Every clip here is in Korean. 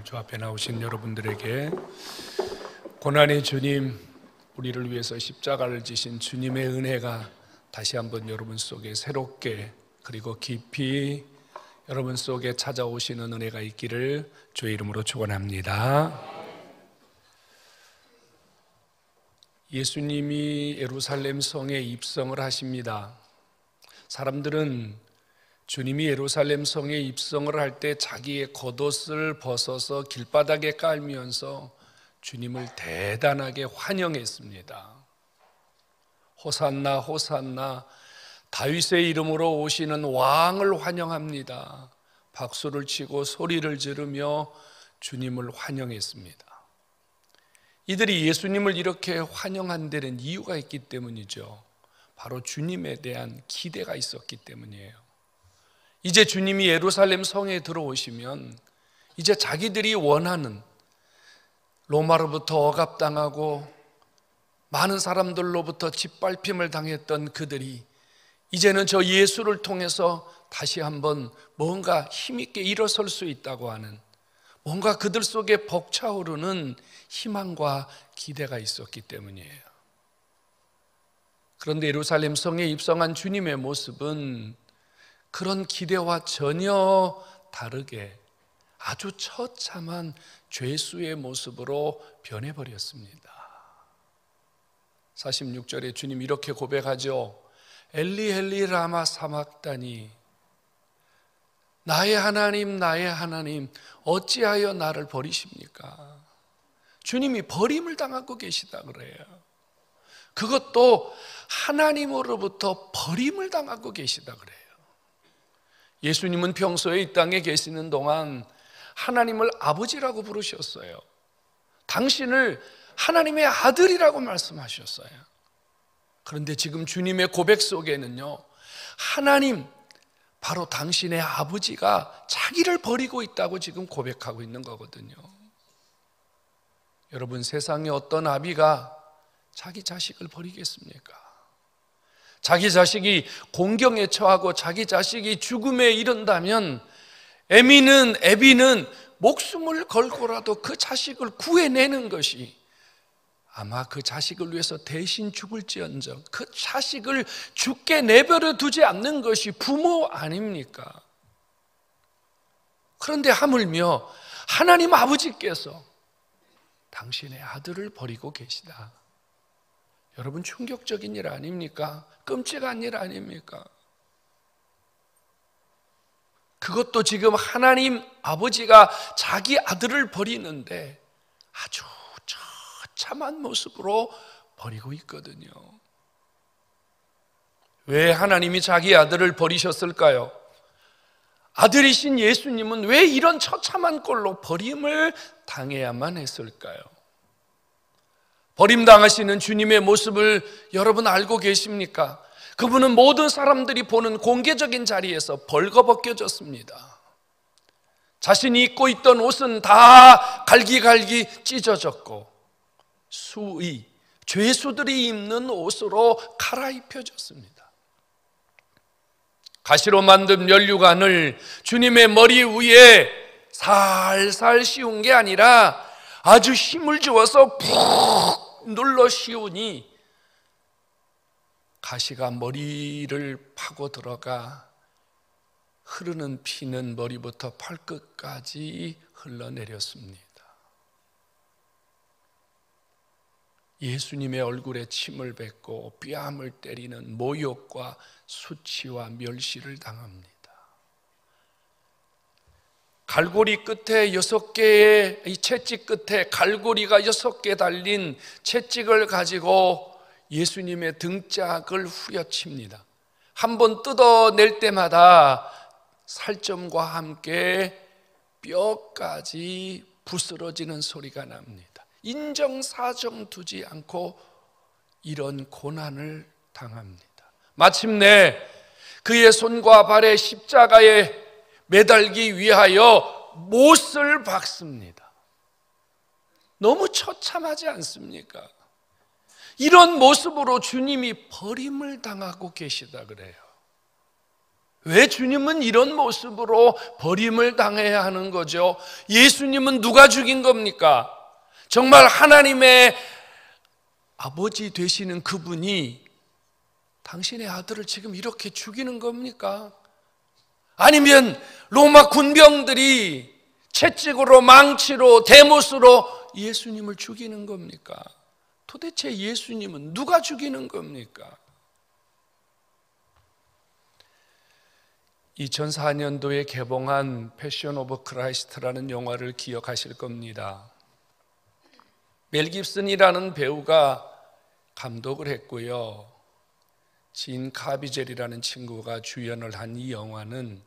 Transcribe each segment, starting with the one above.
주 앞에 나오신 여러분들에게 고난의 주님, 우리를 위해서 십자가를 지신 주님의 은혜가 다시 한번 여러분 속에 새롭게 그리고 깊이 여러분 속에 찾아오시는 은혜가 있기를 주의 이름으로 축원합니다. 예수님이 예루살렘 성에 입성을 하십니다. 사람들은 주님이 예루살렘 성에 입성을 할 때 자기의 겉옷을 벗어서 길바닥에 깔면서 주님을 대단하게 환영했습니다. 호산나 호산나, 다윗의 이름으로 오시는 왕을 환영합니다. 박수를 치고 소리를 지르며 주님을 환영했습니다. 이들이 예수님을 이렇게 환영한 데는 이유가 있기 때문이죠. 바로 주님에 대한 기대가 있었기 때문이에요. 이제 주님이 예루살렘 성에 들어오시면 이제 자기들이 원하는, 로마로부터 억압당하고 많은 사람들로부터 짓밟힘을 당했던 그들이 이제는 저 예수를 통해서 다시 한번 뭔가 힘있게 일어설 수 있다고 하는, 뭔가 그들 속에 벅차오르는 희망과 기대가 있었기 때문이에요. 그런데 예루살렘 성에 입성한 주님의 모습은 그런 기대와 전혀 다르게 아주 처참한 죄수의 모습으로 변해버렸습니다. 46절에 주님 이렇게 고백하죠. 엘리 엘리 라마 사막다니, 나의 하나님 어찌하여 나를 버리십니까? 주님이 버림을 당하고 계시다 그래요. 그것도 하나님으로부터 버림을 당하고 계시다 그래요. 예수님은 평소에 이 땅에 계시는 동안 하나님을 아버지라고 부르셨어요. 당신을 하나님의 아들이라고 말씀하셨어요. 그런데 지금 주님의 고백 속에는요, 하나님, 바로 당신의 아버지가 자기를 버리고 있다고 지금 고백하고 있는 거거든요. 여러분, 세상에 어떤 아비가 자기 자식을 버리겠습니까? 자기 자식이 공경에 처하고 자기 자식이 죽음에 이른다면 애비는 목숨을 걸고라도 그 자식을 구해내는 것이, 아마 그 자식을 위해서 대신 죽을지언정 그 자식을 죽게 내버려 두지 않는 것이 부모 아닙니까? 그런데 하물며 하나님 아버지께서 당신의 아들을 버리고 계시다. 여러분, 충격적인 일 아닙니까? 끔찍한 일 아닙니까? 그것도 지금 하나님 아버지가 자기 아들을 버리는데 아주 처참한 모습으로 버리고 있거든요. 왜 하나님이 자기 아들을 버리셨을까요? 아들이신 예수님은 왜 이런 처참한 꼴로 버림을 당해야만 했을까요? 버림당하시는 주님의 모습을 여러분 알고 계십니까? 그분은 모든 사람들이 보는 공개적인 자리에서 벌거벗겨졌습니다. 자신이 입고 있던 옷은 다 갈기갈기 찢어졌고 수의, 죄수들이 입는 옷으로 갈아입혀졌습니다. 가시로 만든 면류관을 주님의 머리 위에 살살 씌운 게 아니라 아주 힘을 주어서 푹 눌러 씌우니 가시가 머리를 파고 들어가 흐르는 피는 머리부터 발끝까지 흘러내렸습니다. 예수님의 얼굴에 침을 뱉고 뺨을 때리는 모욕과 수치와 멸시를 당합니다. 갈고리 끝에 6개의 이 채찍 끝에 갈고리가 6개 달린 채찍을 가지고 예수님의 등짝을 후려칩니다. 한번 뜯어낼 때마다 살점과 함께 뼈까지 부스러지는 소리가 납니다. 인정사정 두지 않고 이런 고난을 당합니다. 마침내 그의 손과 발에 십자가에 매달기 위하여 못을 박습니다. 너무 처참하지 않습니까? 이런 모습으로 주님이 버림을 당하고 계시다 그래요. 왜 주님은 이런 모습으로 버림을 당해야 하는 거죠? 예수님은 누가 죽인 겁니까? 정말 하나님의 아버지 되시는 그분이 당신의 아들을 지금 이렇게 죽이는 겁니까? 아니면 로마 군병들이 채찍으로, 망치로, 대못으로 예수님을 죽이는 겁니까? 도대체 예수님은 누가 죽이는 겁니까? 2004년도에 개봉한 패션 오브 크라이스트라는 영화를 기억하실 겁니다. 멜 깁슨이라는 배우가 감독을 했고요. 진 카비젤이라는 친구가 주연을 한 이 영화는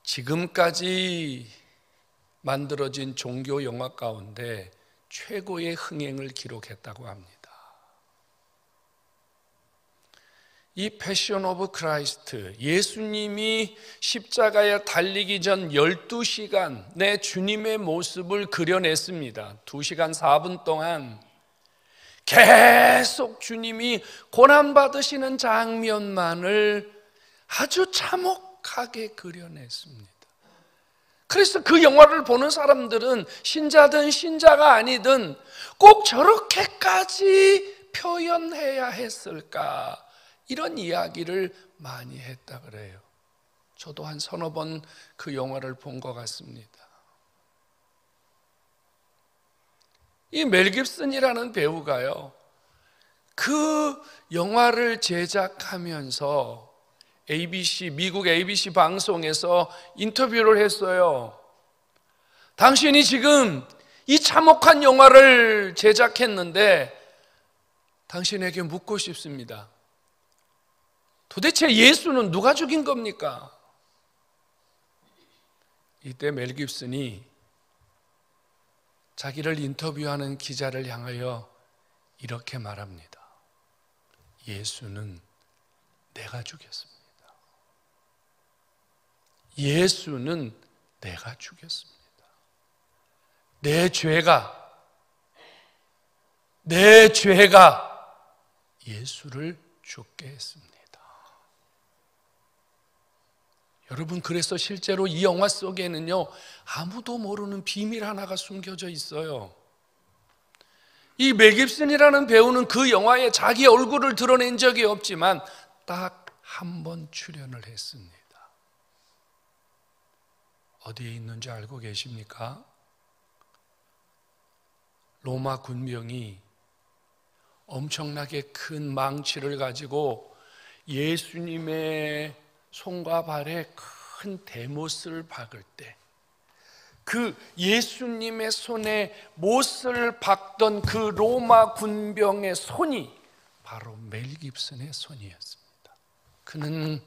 지금까지 만들어진 종교 영화 가운데 최고의 흥행을 기록했다고 합니다. 이 패션 오브 크라이스트, 예수님이 십자가에 달리기 전 12시간 내 주님의 모습을 그려냈습니다. 2시간 4분 동안 계속 주님이 고난받으시는 장면만을 아주 참혹하게 그려냈습니다. 그래서 그 영화를 보는 사람들은 신자든 신자가 아니든 꼭 저렇게까지 표현해야 했을까, 이런 이야기를 많이 했다 그래요. 저도 한 서너 번 그 영화를 본 것 같습니다. 이 멜 깁슨이라는 배우가요, 그 영화를 제작하면서 미국 ABC 방송에서 인터뷰를 했어요. 당신이 지금 이 참혹한 영화를 제작했는데 당신에게 묻고 싶습니다. 도대체 예수는 누가 죽인 겁니까? 이때 멜 깁슨이 자기를 인터뷰하는 기자를 향하여 이렇게 말합니다. 예수는 내가 죽였습니다. 예수는 내가 죽였습니다. 내 죄가 예수를 죽게 했습니다. 여러분, 그래서 실제로 이 영화 속에는요, 아무도 모르는 비밀 하나가 숨겨져 있어요. 이 멜 깁슨이라는 배우는 그 영화에 자기 얼굴을 드러낸 적이 없지만 딱 한 번 출연을 했습니다. 어디에 있는지 알고 계십니까? 로마 군병이 엄청나게 큰 망치를 가지고 예수님의 손과 발에 큰 대못을 박을 때, 그 예수님의 손에 못을 박던 그 로마 군병의 손이 바로 멜 깁슨의 손이었습니다. 그는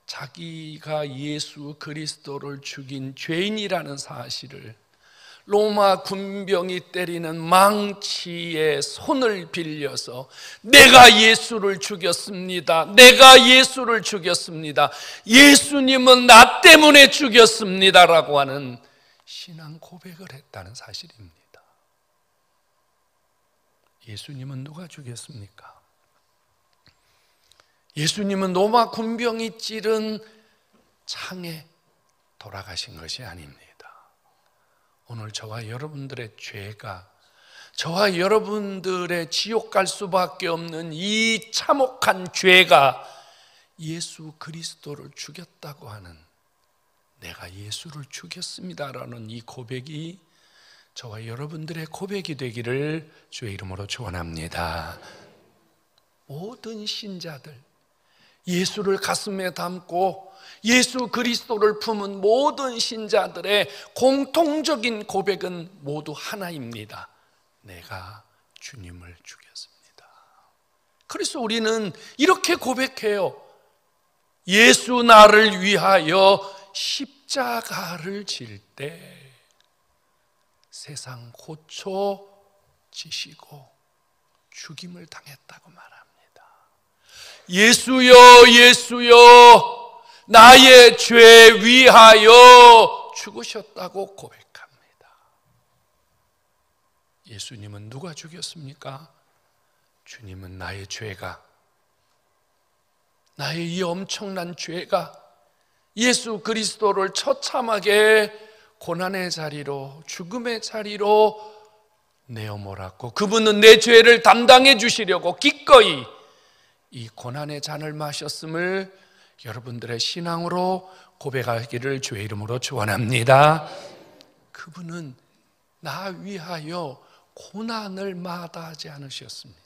자기가 예수 그리스도를 죽인 죄인이라는 사실을 로마 군병이 때리는 망치의 손을 빌려서 내가 예수를 죽였습니다. 내가 예수를 죽였습니다. 예수님은 나 때문에 죽였습니다라고 하는 신앙 고백을 했다는 사실입니다. 예수님은 누가 죽였습니까? 예수님은 로마 군병이 찌른 창에 돌아가신 것이 아닙니다. 오늘 저와 여러분들의 죄가, 저와 여러분들의 지옥 갈 수밖에 없는 이 참혹한 죄가 예수 그리스도를 죽였다고 하는, 내가 예수를 죽였습니다라는 이 고백이 저와 여러분들의 고백이 되기를 주의 이름으로 축원합니다. 모든 신자들, 예수를 가슴에 담고 예수 그리스도를 품은 모든 신자들의 공통적인 고백은 모두 하나입니다. 내가 주님을 죽였습니다. 그래서 우리는 이렇게 고백해요. 예수 나를 위하여 십자가를 질 때 세상 고쳐 지시고 죽임을 당했다고 말합니다. 예수여, 예수여, 나의 죄 위하여 죽으셨다고 고백합니다. 예수님은 누가 죽였습니까? 주님은 나의 죄가 나의 이 엄청난 죄가 예수 그리스도를 처참하게 고난의 자리로, 죽음의 자리로 내어 몰았고, 그분은 내 죄를 담당해 주시려고 기꺼이 이 고난의 잔을 마셨음을 여러분들의 신앙으로 고백하기를 주의 이름으로 축원합니다. 그분은 나 위하여 고난을 마다하지 않으셨습니다.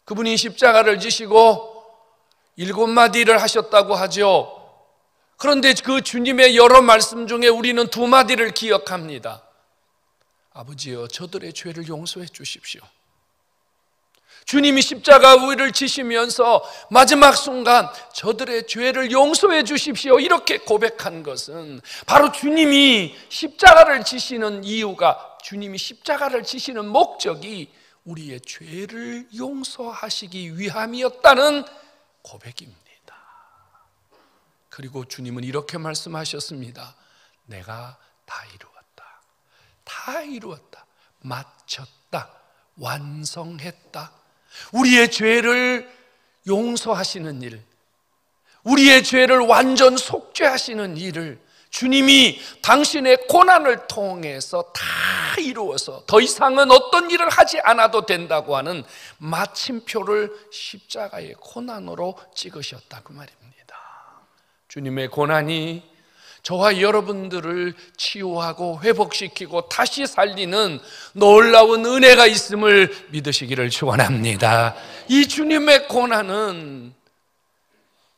그분이 십자가를 지시고 7마디를 하셨다고 하죠. 그런데 그 주님의 여러 말씀 중에 우리는 2마디를 기억합니다. 아버지여, 저들의 죄를 용서해 주십시오. 주님이 십자가 위를 지시면서 마지막 순간 저들의 죄를 용서해 주십시오 이렇게 고백한 것은 바로 주님이 십자가를 지시는 이유가, 주님이 십자가를 지시는 목적이 우리의 죄를 용서하시기 위함이었다는 고백입니다. 그리고 주님은 이렇게 말씀하셨습니다. 내가 다 이루었다. 다 이루었다. 마쳤다. 완성했다. 우리의 죄를 용서하시는 일, 우리의 죄를 완전 속죄하시는 일을 주님이 당신의 고난을 통해서 다 이루어서 더 이상은 어떤 일을 하지 않아도 된다고 하는 마침표를 십자가의 고난으로 찍으셨다 그 말입니다. 주님의 고난이 저와 여러분들을 치유하고 회복시키고 다시 살리는 놀라운 은혜가 있음을 믿으시기를 축원합니다. 이 주님의 고난은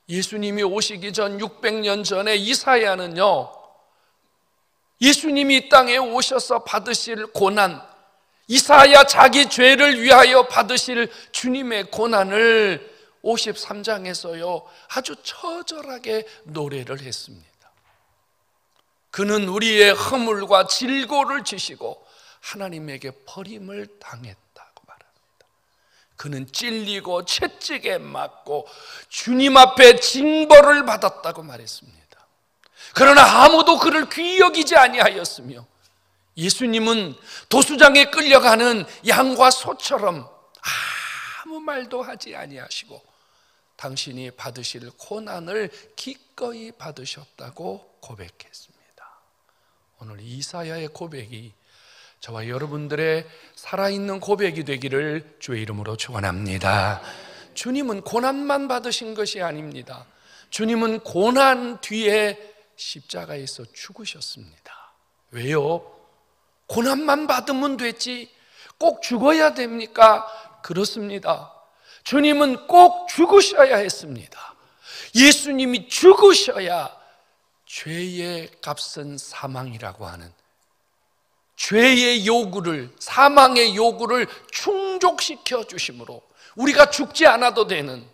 예수님이 오시기 전 600년 전에 이사야는요, 예수님이 이 땅에 오셔서 받으실 고난, 이사야 자기 죄를 위하여 받으실 주님의 고난을 53장에서요 아주 처절하게 노래를 했습니다. 그는 우리의 허물과 질고를 지시고 하나님에게 버림을 당했다고 말합니다. 그는 찔리고 채찍에 맞고 주님 앞에 징벌을 받았다고 말했습니다. 그러나 아무도 그를 귀히 여기지 아니하였으며 예수님은 도수장에 끌려가는 양과 소처럼 아무 말도 하지 아니하시고 당신이 받으실 고난을 기꺼이 받으셨다고 고백했습니다. 오늘 이사야의 고백이 저와 여러분들의 살아있는 고백이 되기를 주의 이름으로 축원합니다. 주님은 고난만 받으신 것이 아닙니다. 주님은 고난 뒤에 십자가에서 죽으셨습니다. 왜요? 고난만 받으면 됐지 꼭 죽어야 됩니까? 그렇습니다. 주님은 꼭 죽으셔야 했습니다. 예수님이 죽으셔야 죄의 값은 사망이라고 하는 죄의 요구를, 사망의 요구를 충족시켜 주심으로 우리가 죽지 않아도 되는,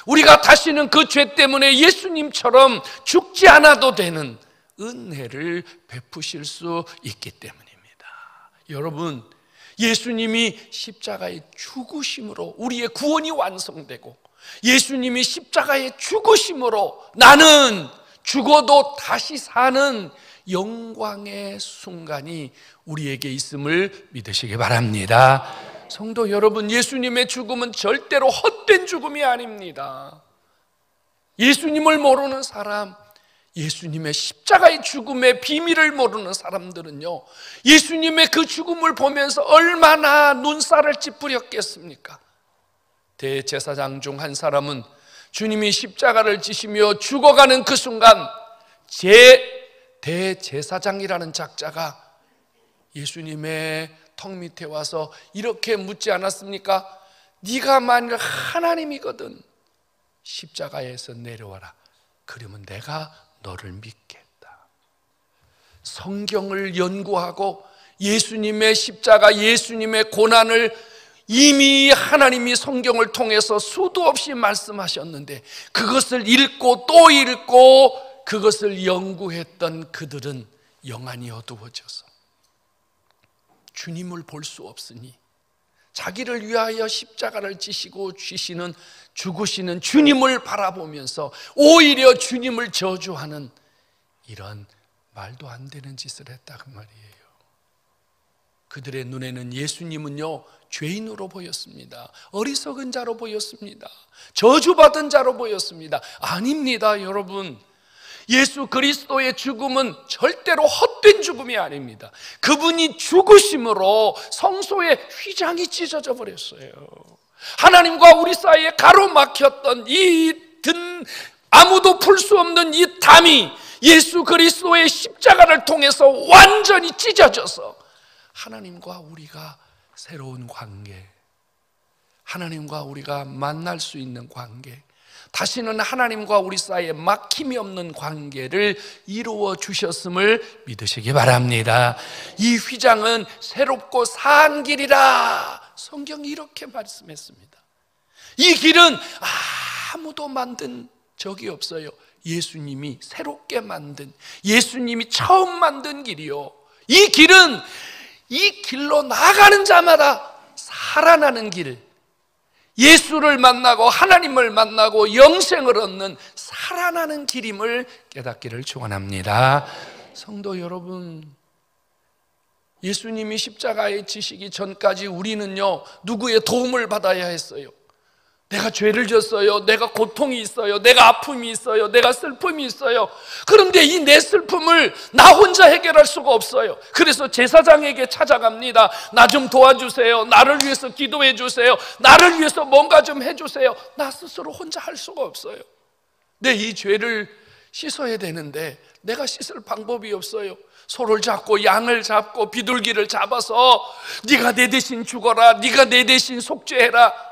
우리가 다시는 그 죄 때문에 예수님처럼 죽지 않아도 되는 은혜를 베푸실 수 있기 때문입니다. 여러분, 예수님이 십자가의 죽으심으로 우리의 구원이 완성되고 예수님이 십자가의 죽으심으로 나는 죽어도 다시 사는 영광의 순간이 우리에게 있음을 믿으시기 바랍니다. 성도 여러분, 예수님의 죽음은 절대로 헛된 죽음이 아닙니다. 예수님을 모르는 사람, 예수님의 십자가의 죽음의 비밀을 모르는 사람들은요, 예수님의 그 죽음을 보면서 얼마나 눈살을 찌푸렸겠습니까? 대제사장 중 한 사람은 주님이 십자가를 지시며 죽어가는 그 순간 대제사장이라는 작자가 예수님의 턱 밑에 와서 이렇게 묻지 않았습니까? 네가 만일 하나님이거든 십자가에서 내려와라. 그러면 내가 너를 믿겠다. 성경을 연구하고 예수님의 십자가, 예수님의 고난을 이미 하나님이 성경을 통해서 수도 없이 말씀하셨는데 그것을 읽고 또 읽고 그것을 연구했던 그들은 영안이 어두워져서 주님을 볼 수 없으니 자기를 위하여 십자가를 지시고 죽으시는 주님을 바라보면서 오히려 주님을 저주하는 이런 말도 안 되는 짓을 했다 그 말이에요. 그들의 눈에는 예수님은요 죄인으로 보였습니다. 어리석은 자로 보였습니다. 저주받은 자로 보였습니다. 아닙니다, 여러분. 예수 그리스도의 죽음은 절대로 헛된 죽음이 아닙니다. 그분이 죽으심으로 성소의 휘장이 찢어져 버렸어요. 하나님과 우리 사이에 가로막혔던 아무도 풀 수 없는 이 담이 예수 그리스도의 십자가를 통해서 완전히 찢어져서 하나님과 우리가 새로운 관계, 하나님과 우리가 만날 수 있는 관계, 다시는 하나님과 우리 사이에 막힘이 없는 관계를 이루어 주셨음을 믿으시기 바랍니다. 이 휘장은 새롭고 사한 길이라 성경이 이렇게 말씀했습니다. 이 길은 아무도 만든 적이 없어요. 예수님이 새롭게 만든, 예수님이 처음 만든 길이요. 이 길은 이 길로 나아가는 자마다 살아나는 길, 예수를 만나고 하나님을 만나고 영생을 얻는 살아나는 길임을 깨닫기를 축원합니다. 성도 여러분, 예수님이 십자가에 지시기 전까지 우리는요 누구의 도움을 받아야 했어요. 내가 죄를 졌어요. 내가 고통이 있어요. 내가 아픔이 있어요. 내가 슬픔이 있어요. 그런데 이 내 슬픔을 나 혼자 해결할 수가 없어요. 그래서 제사장에게 찾아갑니다. 나 좀 도와주세요. 나를 위해서 기도해 주세요. 나를 위해서 뭔가 좀 해주세요. 나 스스로 혼자 할 수가 없어요. 내 이 죄를 씻어야 되는데 내가 씻을 방법이 없어요. 소를 잡고 양을 잡고 비둘기를 잡아서 네가 내 대신 죽어라, 네가 내 대신 속죄해라.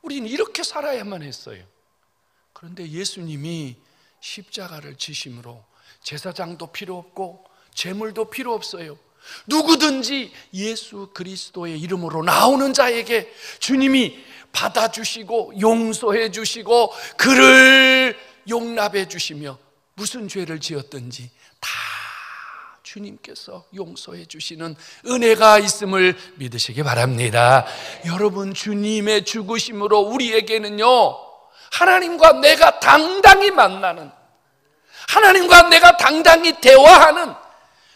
우리는 이렇게 살아야만 했어요. 그런데 예수님이 십자가를 지심으로 제사장도 필요 없고 제물도 필요 없어요. 누구든지 예수 그리스도의 이름으로 나오는 자에게 주님이 받아주시고 용서해 주시고 그를 용납해 주시며 무슨 죄를 지었든지 다 주님께서 용서해 주시는 은혜가 있음을 믿으시기 바랍니다. 여러분, 주님의 죽으심으로 우리에게는요 하나님과 내가 당당히 만나는, 하나님과 내가 당당히 대화하는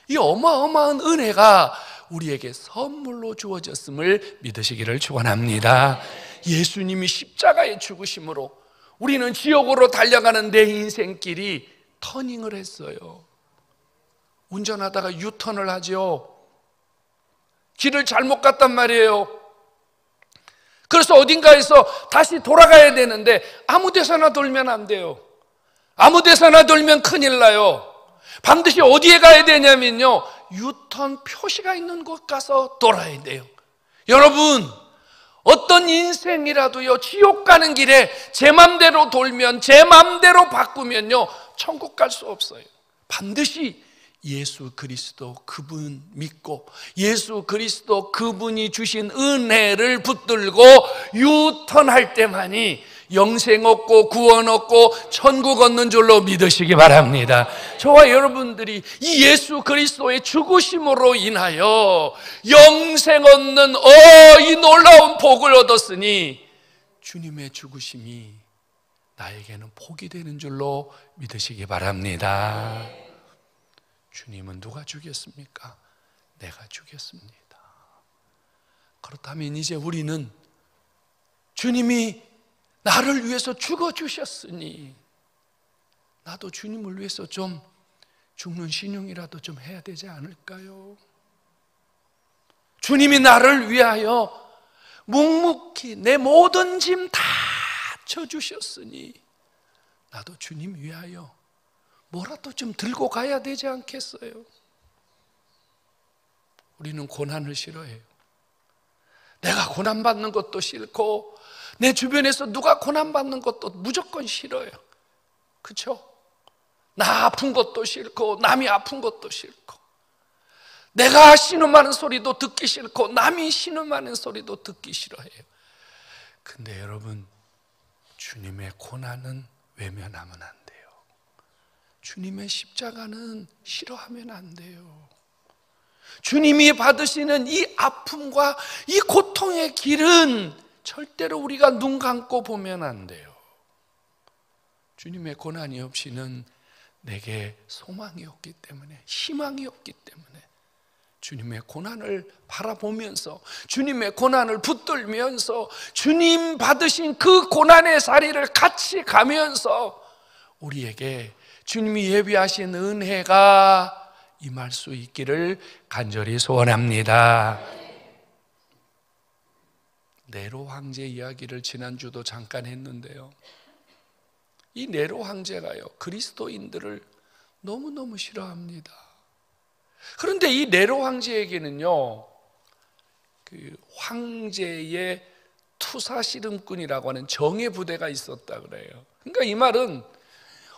이 어마어마한 은혜가 우리에게 선물로 주어졌음을 믿으시기를 축원합니다. 예수님이 십자가에 죽으심으로 우리는 지옥으로 달려가는 내 인생길이 터닝을 했어요. 운전하다가 유턴을 하죠. 길을 잘못 갔단 말이에요. 그래서 어딘가에서 다시 돌아가야 되는데 아무 데서나 돌면 안 돼요. 아무 데서나 돌면 큰일 나요. 반드시 어디에 가야 되냐면요 유턴 표시가 있는 곳 가서 돌아야 돼요. 여러분, 어떤 인생이라도요 지옥 가는 길에 제 맘대로 돌면, 제 맘대로 바꾸면요 천국 갈 수 없어요. 반드시 예수 그리스도 그분 믿고 예수 그리스도 그분이 주신 은혜를 붙들고 유턴할 때만이 영생 얻고 구원 얻고 천국 얻는 줄로 믿으시기 바랍니다. 저와 여러분들이 이 예수 그리스도의 죽으심으로 인하여 영생 얻는 이 놀라운 복을 얻었으니 주님의 죽으심이 나에게는 복이 되는 줄로 믿으시기 바랍니다. 주님은 누가 죽였습니까? 내가 죽였습니다. 그렇다면 이제 우리는 주님이 나를 위해서 죽어주셨으니 나도 주님을 위해서 좀 죽는 신용이라도 좀 해야 되지 않을까요? 주님이 나를 위하여 묵묵히 내 모든 짐 다 져주셨으니 나도 주님 위하여 뭐라도 좀 들고 가야 되지 않겠어요? 우리는 고난을 싫어해요. 내가 고난받는 것도 싫고 내 주변에서 누가 고난받는 것도 무조건 싫어요. 그렇죠? 나 아픈 것도 싫고 남이 아픈 것도 싫고 내가 신음하는 소리도 듣기 싫고 남이 신음하는 소리도 듣기 싫어해요. 근데 여러분, 주님의 고난은 외면하면 안 돼요. 주님의 십자가는 싫어하면 안 돼요. 주님이 받으시는 이 아픔과 이 고통의 길은 절대로 우리가 눈 감고 보면 안 돼요. 주님의 고난이 없이는 내게 소망이 없기 때문에, 희망이 없기 때문에 주님의 고난을 바라보면서 주님의 고난을 붙들면서 주님 받으신 그 고난의 자리를 같이 가면서 우리에게 주님이 예비하신 은혜가 임할 수 있기를 간절히 소원합니다. 네로 황제 이야기를 지난주도 잠깐 했는데요, 이 네로 황제가요 그리스도인들을 너무너무 싫어합니다. 그런데 이 네로 황제에게는요 그 황제의 투사씨름꾼이라고 하는 정예 부대가 있었다 그래요. 그러니까 이 말은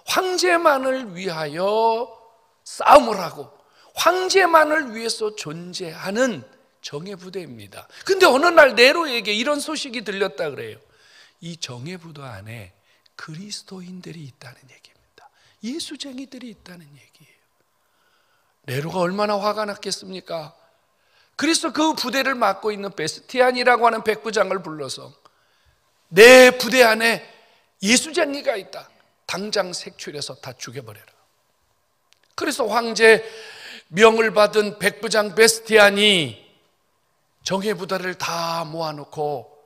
황제만을 위하여 싸움을 하고 황제만을 위해서 존재하는 정예 부대입니다. 근데 어느 날 네로에게 이런 소식이 들렸다 그래요. 이 정예 부대 안에 그리스도인들이 있다는 얘기입니다. 예수쟁이들이 있다는 얘기예요. 네로가 얼마나 화가 났겠습니까? 그래서 그 부대를 맡고 있는 베스티안이라고 하는 백부장을 불러서 내 부대 안에 예수쟁이가 있다, 당장 색출해서 다 죽여버려라. 그래서 황제 명을 받은 백부장 베스티안이 정예 부대를 다 모아놓고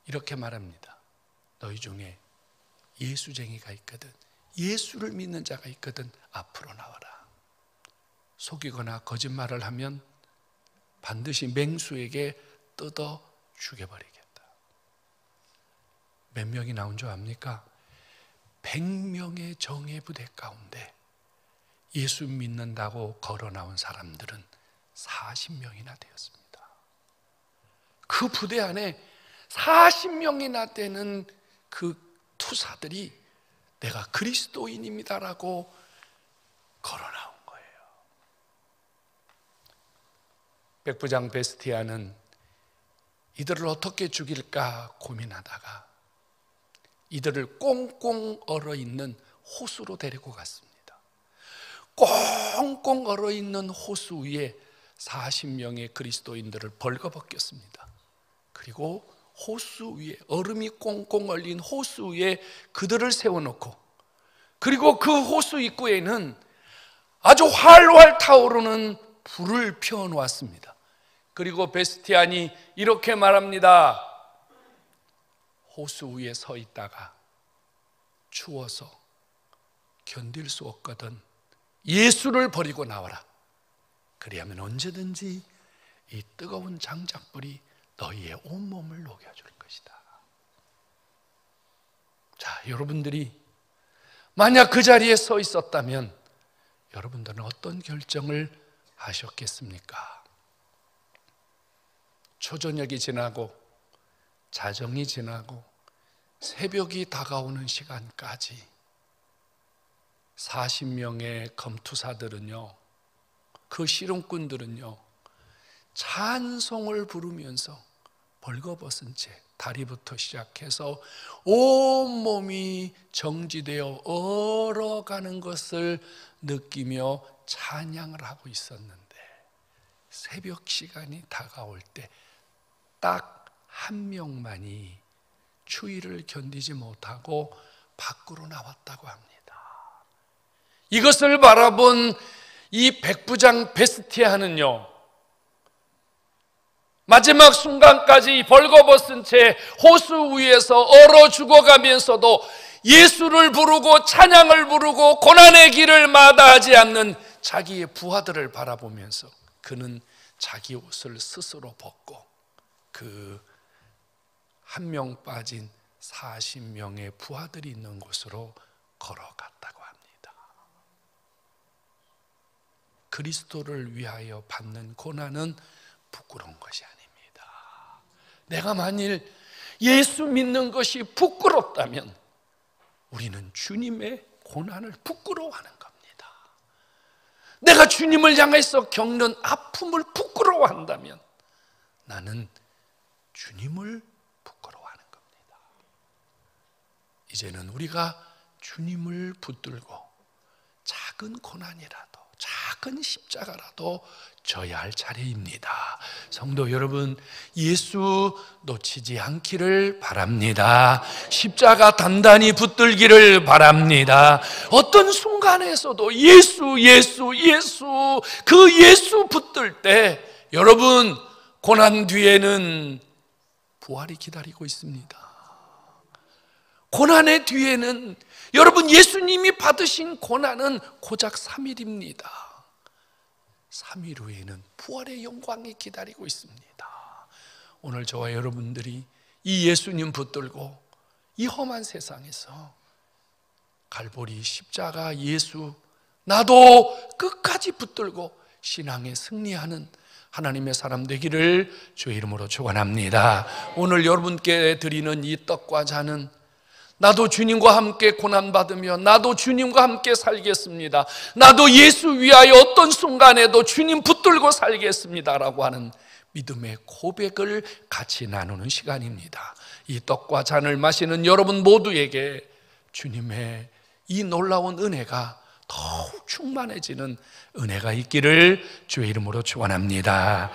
이렇게 말합니다. 너희 중에 예수쟁이가 있거든, 예수를 믿는 자가 있거든 앞으로 나와라. 속이거나 거짓말을 하면 반드시 맹수에게 뜯어 죽여버리겠다. 몇 명이 나온 줄 압니까? 100명의 정예 부대 가운데 예수 믿는다고 걸어 나온 사람들은 40명이나 되었습니다. 그 부대 안에 40명이나 되는 그 투사들이 내가 그리스도인입니다라고 걸어 나온 거예요. 백부장 베스티안은 이들을 어떻게 죽일까 고민하다가 이들을 꽁꽁 얼어있는 호수로 데리고 갔습니다. 꽁꽁 얼어있는 호수 위에 40명의 그리스도인들을 벌거벗겼습니다. 그리고 호수 위에, 얼음이 꽁꽁 얼린 호수 위에 그들을 세워놓고, 그리고 그 호수 입구에는 아주 활활 타오르는 불을 피워놓았습니다. 그리고 베스티안이 이렇게 말합니다. 호수 위에 서 있다가 추워서 견딜 수 없거든 예수를 버리고 나와라. 그리하면 언제든지 이 뜨거운 장작불이 너희의 온몸을 녹여줄 것이다. 자, 여러분들이 만약 그 자리에 서 있었다면 여러분들은 어떤 결정을 하셨겠습니까? 초저녁이 지나고 자정이 지나고 새벽이 다가오는 시간까지 40명의 검투사들은요, 그 씨름꾼들은요 찬송을 부르면서 벌거벗은 채 다리부터 시작해서 온몸이 정지되어 얼어가는 것을 느끼며 찬양을 하고 있었는데, 새벽 시간이 다가올 때 딱 한 명만이 추위를 견디지 못하고 밖으로 나왔다고 합니다. 이것을 바라본 이 백부장 베스티안은요 마지막 순간까지 벌거벗은 채 호수 위에서 얼어 죽어가면서도 예수를 부르고 찬양을 부르고 고난의 길을 마다하지 않는 자기의 부하들을 바라보면서 그는 자기 옷을 스스로 벗고 그 한 명 빠진 40명의 부하들이 있는 곳으로 걸어갔다고 합니다. 그리스도를 위하여 받는 고난은 부끄러운 것이 아닙니다. 내가 만일 예수 믿는 것이 부끄럽다면 우리는 주님의 고난을 부끄러워하는 겁니다. 내가 주님을 향해서 겪는 아픔을 부끄러워한다면 나는 주님을 부끄러워하는 겁니다. 이제는 우리가 주님을 붙들고 작은 고난이라도, 작은 작은 십자가라도 져야 할 차례입니다. 성도 여러분, 예수 놓치지 않기를 바랍니다. 십자가 단단히 붙들기를 바랍니다. 어떤 순간에서도 예수, 예수, 예수, 그 예수 붙들 때 여러분, 고난 뒤에는 부활이 기다리고 있습니다. 고난의 뒤에는 여러분, 예수님이 받으신 고난은 고작 3일입니다. 3일 후에는 부활의 영광이 기다리고 있습니다. 오늘 저와 여러분들이 이 예수님 붙들고 이 험한 세상에서 갈보리 십자가 예수, 나도 끝까지 붙들고 신앙에 승리하는 하나님의 사람 되기를 주의 이름으로 축원합니다. 오늘 여러분께 드리는 이 떡과 잔은 나도 주님과 함께 고난받으며 나도 주님과 함께 살겠습니다, 나도 예수 위하여 어떤 순간에도 주님 붙들고 살겠습니다라고 하는 믿음의 고백을 같이 나누는 시간입니다. 이 떡과 잔을 마시는 여러분 모두에게 주님의 이 놀라운 은혜가 더욱 충만해지는 은혜가 있기를 주의 이름으로 축원합니다.